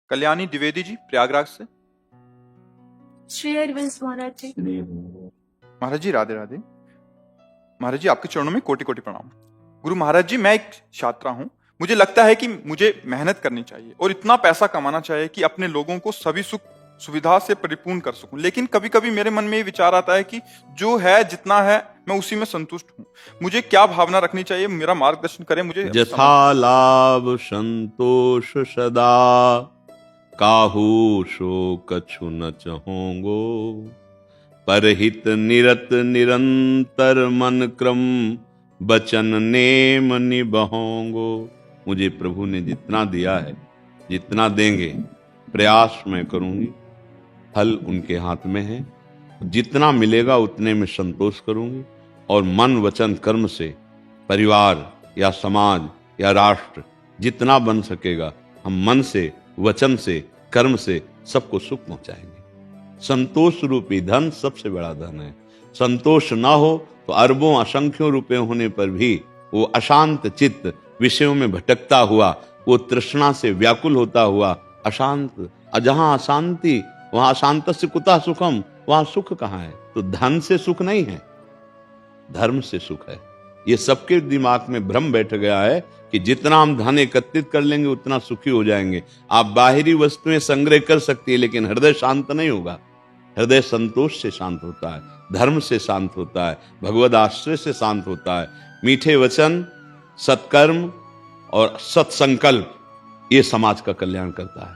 कल्याणी द्विवेदी जी प्रयागराज से। श्री हरिवंश महाराज जी। महाराज जी राधे राधे। महाराज जी आपके चरणों में कोटि कोटि प्रणाम। गुरु महाराज जी मैं एक छात्रा हूँ। मुझे लगता है कि मुझे मेहनत करनी चाहिए और इतना पैसा कमाना चाहिए कि अपने लोगों को सभी सुख सुविधा से परिपूर्ण कर सकूं। लेकिन कभी कभी मेरे मन में ये विचार आता है कि जो है जितना है मैं उसी में संतुष्ट हूँ। मुझे क्या भावना रखनी चाहिए, मेरा मार्गदर्शन करें। मुझे यथा लाभ संतोष सदा, काहू शोक कछु न चहोंगो। परहित निरत निरंतर मन क्रम, बचन नेम निबहोंगो। मुझे प्रभु ने जितना दिया है, जितना देंगे, प्रयास मैं करूंगी, फल उनके हाथ में है। जितना मिलेगा उतने में संतोष करूंगी और मन वचन कर्म से परिवार या समाज या राष्ट्र जितना बन सकेगा, हम मन से वचन से कर्म से सबको सुख पहुंचाएंगे। संतोष रूपी धन सबसे बड़ा धन है। संतोष ना हो तो अरबों असंख्यों रुपए होने पर भी वो अशांत चित्त विषयों में भटकता हुआ, वो तृष्णा से व्याकुल होता हुआ अशांत। जहां अशांति वहां अशांतस्य कुतः सुखम, वहां सुख कहाँ है? तो धन से सुख नहीं है, धर्म से सुख है। ये सबके दिमाग में भ्रम बैठ गया है कि जितना हम धन एकत्रित कर लेंगे उतना सुखी हो जाएंगे। आप बाहरी वस्तुएं संग्रह कर सकती है लेकिन हृदय शांत नहीं होगा। हृदय संतोष से शांत होता है, धर्म से शांत होता है, भगवद आश्रय से शांत होता है। मीठे वचन, सत्कर्म और सत्संकल्प ये समाज का कल्याण करता है।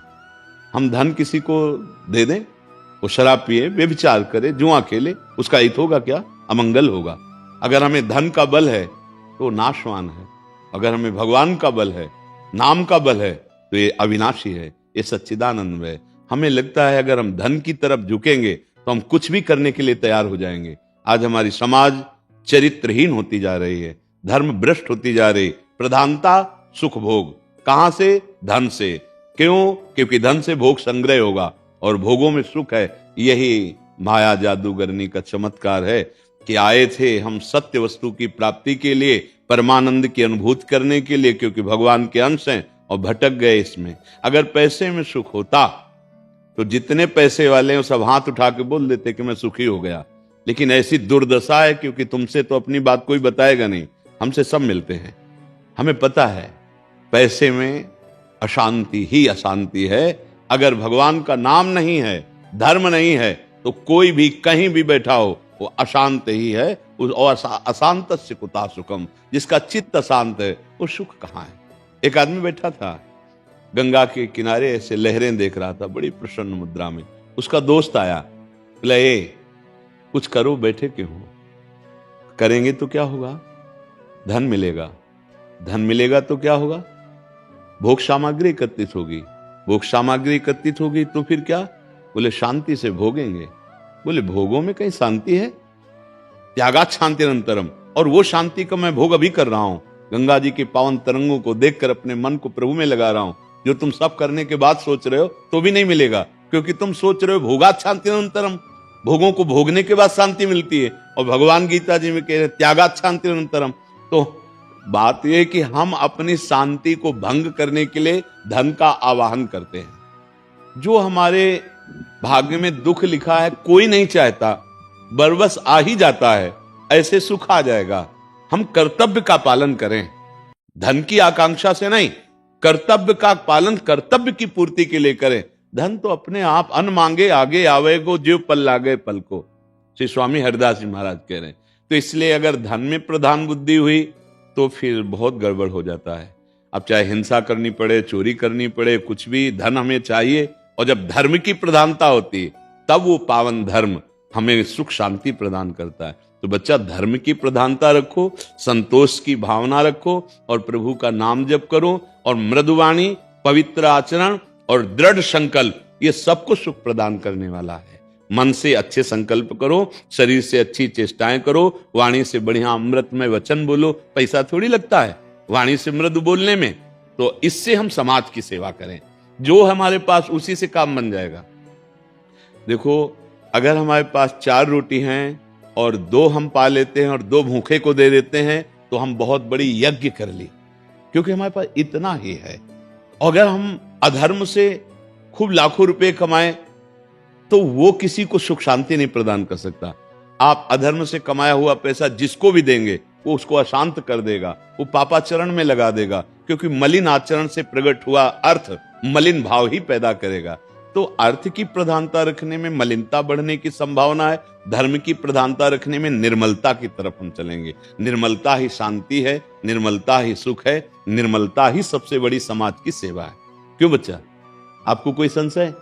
हम धन किसी को दे दें, वो शराब पिए, व्यभिचार करे, जुआ खेले, उसका हित होगा क्या? अमंगल होगा। अगर हमें धन का बल है तो नाशवान है, अगर हमें भगवान का बल है, नाम का बल है, तो ये अविनाशी है, ये सच्चिदानंद है। हमें लगता है अगर हम धन की तरफ झुकेंगे तो हम कुछ भी करने के लिए तैयार हो जाएंगे। आज हमारी समाज चरित्रहीन होती जा रही है, धर्म भ्रष्ट होती जा रही। प्रधानता सुख भोग, कहां से? धन से। क्यों? क्योंकि धन से भोग संग्रह होगा और भोगों में सुख है। यही माया जादूगरनी का चमत्कार है कि आए थे हम सत्य वस्तु की प्राप्ति के लिए, परमानंद की अनुभूति करने के लिए, क्योंकि भगवान के अंश हैं, और भटक गए इसमें। अगर पैसे में सुख होता तो जितने पैसे वाले हैं सब हाथ उठा के बोल देते कि मैं सुखी हो गया। लेकिन ऐसी दुर्दशा है क्योंकि तुमसे तो अपनी बात कोई बताएगा नहीं, हमसे सब मिलते हैं। हमें पता है पैसे में अशांति ही अशांति है। अगर भगवान का नाम नहीं है, धर्म नहीं है, तो कोई भी कहीं भी बैठा हो वो अशांत ही है। और अशांत से कुतः सुखम, जिसका चित्त अशांत है वो सुख कहाँ है? एक आदमी बैठा था गंगा के किनारे, ऐसे लहरें देख रहा था बड़ी प्रसन्न मुद्रा में। उसका दोस्त आया, बोला ए कुछ करो, बैठे क्यों हो? करेंगे तो क्या होगा? धन मिलेगा। धन मिलेगा तो क्या होगा? भोग सामग्री एकत्रित होगी। भोग सामग्री एकत्रित होगी तो फिर क्या? बोले शांति से भोगेंगे। बोले भोगों में कहीं शांति है? त्यागात शांति निरंतरम। और वो शांति का मैं भोग अभी कर रहा हूं। गंगा जी के पावन तरंगों को देखकर अपने मन को प्रभु में लगा रहा हूं। जो तुम सब करने के बाद सोच रहे हो तो भी नहीं मिलेगा, क्योंकि तुम सोच रहे हो भोगात शांति निरंतरम, भोगों को भोगने के बाद शांति मिलती है। और भगवान गीता जी में कह रहे त्यागात शांति निरंतरम। तो बात यह कि हम अपनी शांति को भंग करने के लिए धन का आवाहन करते हैं। जो हमारे भाग्य में दुख लिखा है कोई नहीं चाहता, बरबस आ ही जाता है, ऐसे सुख आ जाएगा। हम कर्तव्य का पालन करें, धन की आकांक्षा से नहीं, कर्तव्य का पालन कर्तव्य की पूर्ति के लिए करें। धन तो अपने आप अन मांगे आगे आवेगो, जीव पल लागे पल को, श्री स्वामी हरिदास जी महाराज कह रहे हैं। तो इसलिए अगर धन में प्रधान बुद्धि हुई तो फिर बहुत गड़बड़ हो जाता है। अब चाहे हिंसा करनी पड़े, चोरी करनी पड़े, कुछ भी, धन हमें चाहिए। और जब धर्म की प्रधानता होती है तब वो पावन धर्म हमें सुख शांति प्रदान करता है। तो बच्चा धर्म की प्रधानता रखो, संतोष की भावना रखो और प्रभु का नाम जप करो। और मृदुवाणी, पवित्र आचरण और दृढ़ संकल्प ये सबको सुख प्रदान करने वाला है। मन से अच्छे संकल्प करो, शरीर से अच्छी चेष्टाएं करो, वाणी से बढ़िया अमृतमय वचन बोलो। पैसा थोड़ी लगता है वाणी से मृदु बोलने में। तो इससे हम समाज की सेवा करें, जो हमारे पास उसी से काम बन जाएगा। देखो, अगर हमारे पास 4 रोटी हैं और 2 हम पा लेते हैं और 2 भूखे को दे देते हैं तो हम बहुत बड़ी यज्ञ कर ली, क्योंकि हमारे पास इतना ही है। अगर हम अधर्म से खूब लाखों रुपए कमाए तो वो किसी को सुख शांति नहीं प्रदान कर सकता। आप अधर्म से कमाया हुआ पैसा जिसको भी देंगे वो उसको अशांत कर देगा, वो पापाचरण में लगा देगा, क्योंकि मलिन आचरण से प्रकट हुआ अर्थ मलिन भाव ही पैदा करेगा। तो अर्थ की प्रधानता रखने में मलिनता बढ़ने की संभावना है, धर्म की प्रधानता रखने में निर्मलता की तरफ हम चलेंगे। निर्मलता ही शांति है, निर्मलता ही सुख है, निर्मलता ही सबसे बड़ी समाज की सेवा है। क्यों बच्चा, आपको कोई संशय?